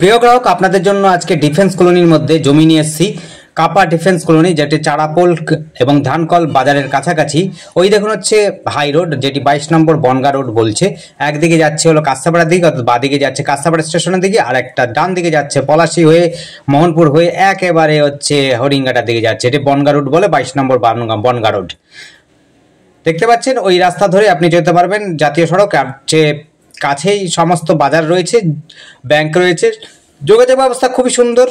প্রিয় গ্রাহক, আপনাদের জন্য আজকে ডিফেন্স কলোনির মধ্যে জমি নিয়ে এসেছি। কাপা ডিফেন্স কলোনি, যেটি চারাপোল এবং ধানকল বাজারের কাছাকাছি। ওই দেখুন হচ্ছে হাই রোড, যেটি 22 নম্বর বনগা রোড বলছে। একদিকে যাচ্ছে হলো কাস্তাপাড়ার দিকে, অর্থাৎ বাদিকে যাচ্ছে কাস্তাপাড়া স্টেশনের দিকে, আর একটা ডান দিকে যাচ্ছে পলাশী হয়ে মোহনপুর হয়ে একেবারে হচ্ছে হরিঙ্গাটার দিকে যাচ্ছে। এটি বনগা রোড বলে, 22 নম্বর বনগা রোড দেখতে পাচ্ছেন। ওই রাস্তা ধরে আপনি যেতে পারবেন জাতীয় সড়ক। আর যে কাছেই সমস্ত বাজার রয়েছে, ব্যাংক রয়েছে, যোগাযোগ ব্যবস্থা খুবই সুন্দর।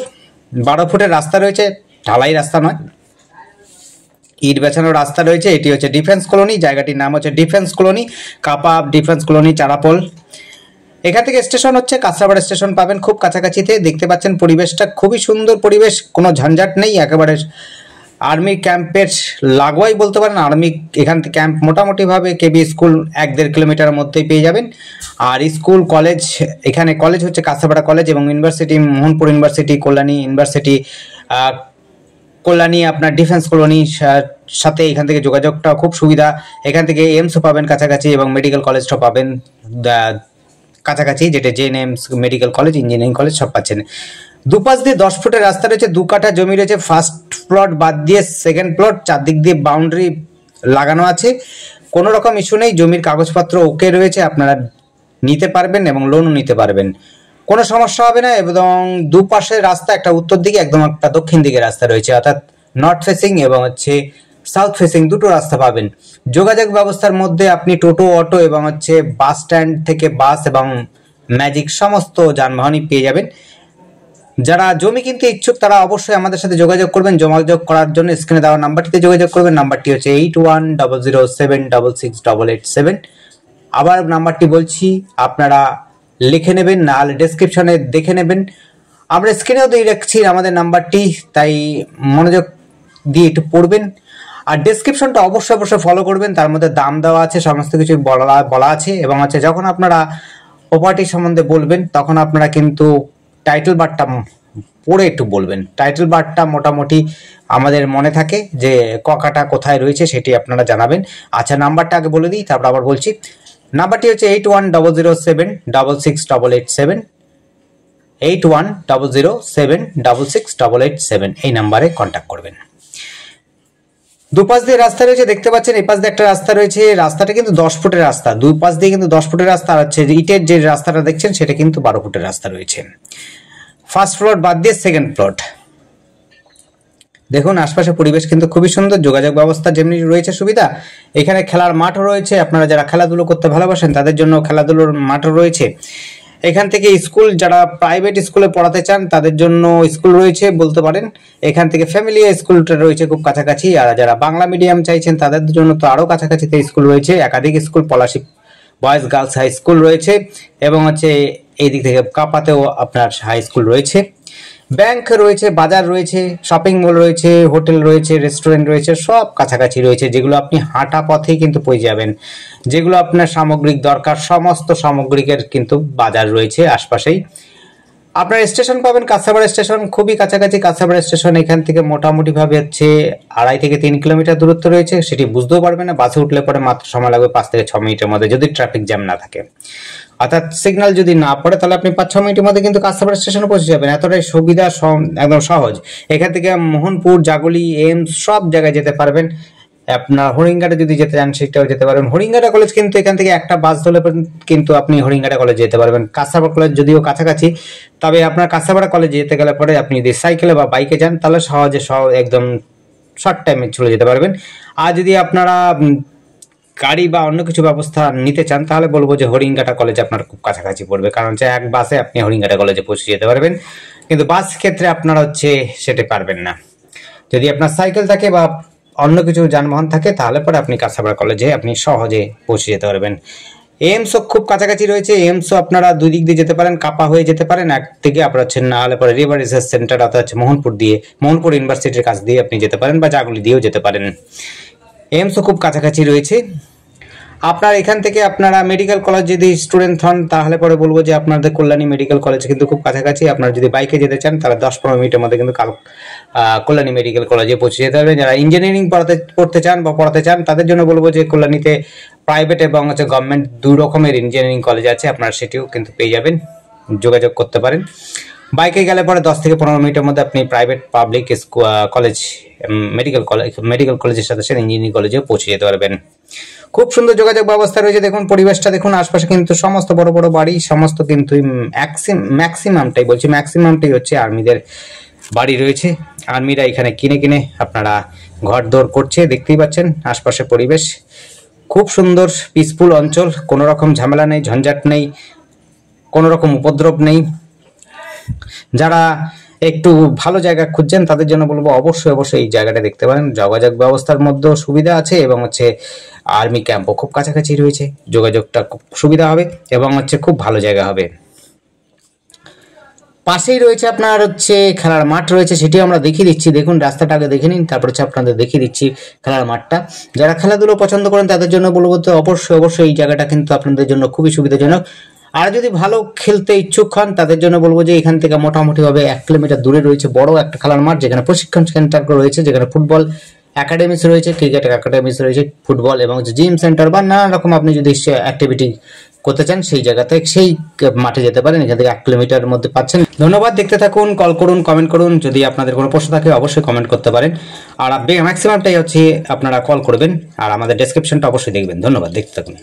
12 ফুটের রাস্তা রয়েছে, ঢালাই রাস্তা নয়, ইট বেছানোর রাস্তা রয়েছে। এটি হচ্ছে ডিফেন্স কলোনি, জায়গাটির নাম হচ্ছে ডিফেন্স কলোনি, কাপা ডিফেন্স কলোনি, চারাপোল। এখান থেকে স্টেশন হচ্ছে কাঁচরাপাড়া স্টেশন পাবেন খুব কাছাকাছিতে। দেখতে পাচ্ছেন পরিবেশটা খুবই সুন্দর পরিবেশ, কোনো ঝঞ্ঝাট নেই, একেবারে আর্মি ক্যাম্পের লাগোয়াই বলতে পারেন। আর্মি এখান থেকে ক্যাম্প মোটামুটিভাবে কেবি স্কুল 1-1.5 কিলোমিটারের মধ্যেই পেয়ে যাবেন। আর স্কুল কলেজ, এখানে কলেজ হচ্ছে কাঁচরাপাড়া কলেজ, এবং university Mohanpur university, Kalyani university, Kalyani আপনার ডিফেন্স কলোনির সাথে এখান থেকে যোগাযোগটা খুব সুবিধা। এখান থেকে এইমসও পাবেন কাছাকাছি, এবং মেডিকেল কলেজটাও পাবেন কাছাকাছি, যেটা জেএনএমস মেডিকেল কলেজ, ইঞ্জিনিয়ারিং কলেজ সব পাচ্ছেন। দুপাশ দিয়ে 10 ফুটের রাস্তা রয়েছে, 2 কাঠা জমি রয়েছে। ফার্স্ট প্লট বাদ দিয়ে সেকেন্ড প্লট, চারদিক দিয়ে বাউন্ডারি লাগানো আছে। কোনো রকম ইস্যু নেই, জমির কাগজপত্র ওকে রয়েছে, আপনারা নিতে পারবেন এবং লোনও নিতে পারবেন, কোনো সমস্যা হবে না। এবং দুপাশের রাস্তা, একটা উত্তর দিকে একদম একটা দক্ষিণ দিকে রাস্তা রয়েছে, অর্থাৎ নর্থ ফেসিং এবং হচ্ছে সাউথ ফেসিং দুটো রাস্তা পাবেন। যোগাযোগ ব্যবস্থার মধ্যে আপনি টোটো, অটো এবং হচ্ছে বাস স্ট্যান্ড থেকে বাস এবং ম্যাজিক সমস্ত যানবাহনই পেয়ে যাবেন। যারা জমি কিনতে ইচ্ছুক তারা অবশ্যই আমাদের সাথে যোগাযোগ করবেন। যোগাযোগ করার জন্য স্ক্রিনে দেওয়া নাম্বারটিতে যোগাযোগ করবেন। নাম্বারটি হচ্ছে 810007668887। আবার নাম্বারটি বলছি, আপনারা লিখে নেবেন, নাহলে ডেসক্রিপশনে দেখে নেবেন। আমরা স্ক্রিনেও দিয়ে রাখছি আমাদের নাম্বারটি, তাই মনোযোগ দিয়ে একটু পড়বেন। আর ডেসক্রিপশনটা অবশ্যই ফলো করবেন, তার মধ্যে দাম দেওয়া আছে, সমস্ত কিছু বলা আছে। এবং হচ্ছে যখন আপনারা প্রপার্টি সম্বন্ধে বলবেন, তখন আপনারা কিন্তু টাইটেল বারটা পড়ে একটু বলবেন। টাইটেল বারটা মোটামুটি আমাদের মনে থাকে যে কাটা কোথায় রয়েছে, সেটি আপনারা জানাবেন। আচ্ছা, নাম্বারটা আগে বলে দিই, তারপর আবার বলছি। নাম্বারটি হচ্ছে 8100766887, 8100766887। এই নাম্বারে কন্ট্যাক্ট করবেন। দুপাশ দিয়ে রাস্তা রয়েছে, দেখতে পাচ্ছেন। এই পাশ দিয়ে একটা রাস্তা রয়েছে, রাস্তাটা কিন্তু 10 ফুটের রাস্তা। দুই পাশ দিয়ে কিন্তু 10 ফুটের রাস্তা আছে। ইটের যে রাস্তাটা দেখছেন সেটা কিন্তু 12 ফুটের রাস্তা রয়েছে। ফার্স্ট প্লট বাদ দিয়ে সেকেন্ড প্লট দেখুন। আশপাশে পরিবেশ কিন্তু খুবই সুন্দর, যোগাযোগ ব্যবস্থা যেমনি রয়েছে সুবিধা। এখানে খেলার মাঠও রয়েছে, আপনারা যারা খেলাধুলো করতে ভালোবাসেন তাদের জন্য খেলাধুলোর মাঠও রয়েছে। এখান থেকে স্কুল, যারা প্রাইভেট স্কুলে পড়াতে চান তাদের জন্য স্কুল রয়েছে বলতে পারেন। এখান থেকে ফ্যামিলি স্কুলটা রয়েছে খুব কাছাকাছি। আর যারা বাংলা মিডিয়াম চাইছেন তাদের জন্য তো আরও কাছাকাছিতে স্কুল রয়েছে, একাধিক school. Palashi boys girls high school রয়েছে, এবং হচ্ছে এই দিক থেকে কাপাতেও আপনার হাই স্কুল রয়েছে। ব্যাংক রয়েছে, বাজার রয়েছে, শপিং মল রয়েছে, হোটেল রয়েছে, রেস্টুরেন্ট রয়েছে, সব কাছাকাছি রয়েছে, যেগুলো আপনি হাঁটা পথেই কিন্তু পেয়ে যাবেন। যেগুলো আপনার সামগ্রিক দরকার, সমস্ত সামগ্রিকের কিন্তু বাজার রয়েছে আশপাশেই। আপনার স্টেশন পাবেন কাঁচরাপাড়া স্টেশন, খুবই কাছাকাছি। কাঁচরাপাড়া স্টেশন এখান থেকে মোটামুটি ভাবে হচ্ছে 2.5 থেকে 3 কিলোমিটার দূরত্ব রয়েছে। সেটি বুঝতেও পারবেন না, বাসে উঠলে পরে মাত্র সময় লাগবে 5 থেকে 6 মিনিটের মধ্যে, যদি ট্রাফিক জ্যাম না থাকে, অর্থাৎ সিগন্যাল যদি না পড়ে, তাহলে আপনি 5-6 মিনিটের মধ্যে কিন্তু কাঁচরাপাড়া স্টেশনে পৌঁছে যাবেন। এতটাই সুবিধা, একদম সহজ। এখান থেকে মোহনপুর, জাগুলি, এইমস সব জায়গায় যেতে পারবেন। আপনার হরিঙ্গাটা যদি যেতে চান সেটাও যেতে পারবেন। হরিঙ্গাটা কলেজ কিন্তু এখান থেকে একটা বাস ধরলে কিন্তু আপনি হরিঙ্গাটা কলেজ যেতে পারবেন। কাঁচরাপাড়া কলেজ যদিও কাছাকাছি, তবে আপনার কাঁচরাপাড়া কলেজে যেতে গেলে পরে আপনি যদি সাইকেলে বা বাইকে যান তাহলে সহজে একদম শর্ট টাইমে চলে যেতে পারবেন। আর যদি আপনারা গাড়ি বা অন্য কিছু ব্যবস্থা নিতে চান তাহলে বলবো যে হরিঙ্গাটা কলেজ আপনার খুব কাছাকাছি পড়বে, কারণ হচ্ছে এক বাসে আপনি হরিঙ্গাটা কলেজে পৌঁছে যেতে পারবেন। কিন্তু বাস ক্ষেত্রে আপনারা হচ্ছে সেটা পারবেন না। যদি আপনার সাইকেল থাকে বা অন্য কিছু যানবাহন থাকে তাহলে পরে আপনি কাঁচরাপাড়া কলেজে আপনি সহজে পৌঁছে যেতে পারবেন। এইমসও খুব কাছাকাছি রয়েছে, এইমসও আপনারা দুই দিক দিয়ে যেতে পারেন, কাপা হয়ে যেতে পারেন এক দিকে, আপনার হচ্ছে না হলে পরে রিভার রিসার্চ সেন্টার, অর্থাৎ হচ্ছে মোহনপুর ইউনিভার্সিটির কাছ দিয়ে আপনি যেতে পারেন, বা জাগুলি দিয়েও যেতে পারেন। এইমসও খুব কাছাকাছি রয়েছে। আপনার এখান থেকে আপনারা মেডিকেল কলেজ যদি স্টুডেন্ট হন তাহলে পরে বলবো যে আপনাদের কল্যাণী মেডিকেল কলেজ কিন্তু খুব কাছাকাছি। আপনারা যদি বাইকে যেতে চান তাহলে 10-15 মিনিটের মধ্যে কিন্তু কল্যাণী মেডিকেল কলেজে পৌঁছে যেতে পারবেন। যারা ইঞ্জিনিয়ারিং পড়তে চান তাদের জন্য বলবো যে কল্যাণীতে প্রাইভেট এবং হচ্ছে গভর্নমেন্ট 2 রকমের ইঞ্জিনিয়ারিং কলেজ আছে, আপনারা সেটিও কিন্তু পেয়ে যাবেন, যোগাযোগ করতে পারেন। বাইকে গেলে পরে 10 থেকে 15 মিনিটের মধ্যে আপনি প্রাইভেট পাবলিক কলেজ, মেডিকেল কলেজের সাথে সাথে ইঞ্জিনিয়ারিং কলেজেও পৌঁছে যেতে পারবেন। খুব সুন্দর যোগাযোগ ব্যবস্থা রয়েছে। দেখুন পরিবেশটা দেখুন, আশপাশে কিন্তু সমস্ত বড় বড় বাড়ি, সমস্ত কিন্তু ম্যাক্সিমামটাই হচ্ছে আর্মিদের বাড়ি রয়েছে। আর্মিরা এখানে কিনে কিনে আপনারা ঘর দৌড় করছে, দেখতেই পাচ্ছেন আশপাশে পরিবেশ খুব সুন্দর, পিসফুল অঞ্চল, কোনো রকম ঝামেলা নেই, ঝঞ্ঝাট নেই, কোনো রকম উপদ্রব নেই। যারা একটু ভালো জায়গা খুঁজছেন তাদের জন্য বলবো অবশ্যই এই জায়গাটা দেখতে পারেন। যোগাযোগ ব্যবস্থার মধ্যেও সুবিধা আছে এবং হচ্ছে আর্মি ক্যাম্পও খুব কাছাকাছি রয়েছে, যোগাযোগটা খুব সুবিধা হবে এবং হচ্ছে খুব ভালো জায়গা হবে। পাশেই রয়েছে আপনার হচ্ছে খেলার মাঠ রয়েছে, সেটিও আমরা দেখিয়ে দিচ্ছি। দেখুন রাস্তাটা আগে দেখে নিন, তারপর হচ্ছে আপনাদের দেখিয়ে দিচ্ছি খেলার মাঠটা। যারা খেলাধুলো পছন্দ করেন তাদের জন্য বলবো তো অবশ্যই এই জায়গাটা কিন্তু আপনাদের জন্য খুবই সুবিধাজনক। আর যদি ভালো খেলতে ইচ্ছুক হন তাদের জন্য বলবো যে এখান থেকে মোটামুটি ভাবে 1 কিলোমিটার দূরে রয়েছে বড় একটা খেলার মাঠ, যেখানে প্রশিক্ষণ সেন্টার রয়েছে, যেখানে ফুটবল একাডেমিস রয়েছে, ক্রিকেট একাডেমিস রয়েছে, ফুটবল এবং জিম সেন্টার বা নানা রকম আপনি যদি অ্যাক্টিভিটি করতে চান সেই জায়গাতে সেই মাঠে যেতে পারেন। এখান থেকে 1 কিলোমিটার মধ্যে পাচ্ছেন। ধন্যবাদ, দেখতে থাকুন, কল করুন, কমেন্ট করুন। যদি আপনাদের কোনো প্রশ্ন থাকে অবশ্যই কমেন্ট করতে পারেন। আর ম্যাক্সিমামটাই হচ্ছে আপনারা কল করবেন আর আমাদের ডেসক্রিপশনটা অবশ্যই দেখবেন। ধন্যবাদ, দেখতে থাকুন।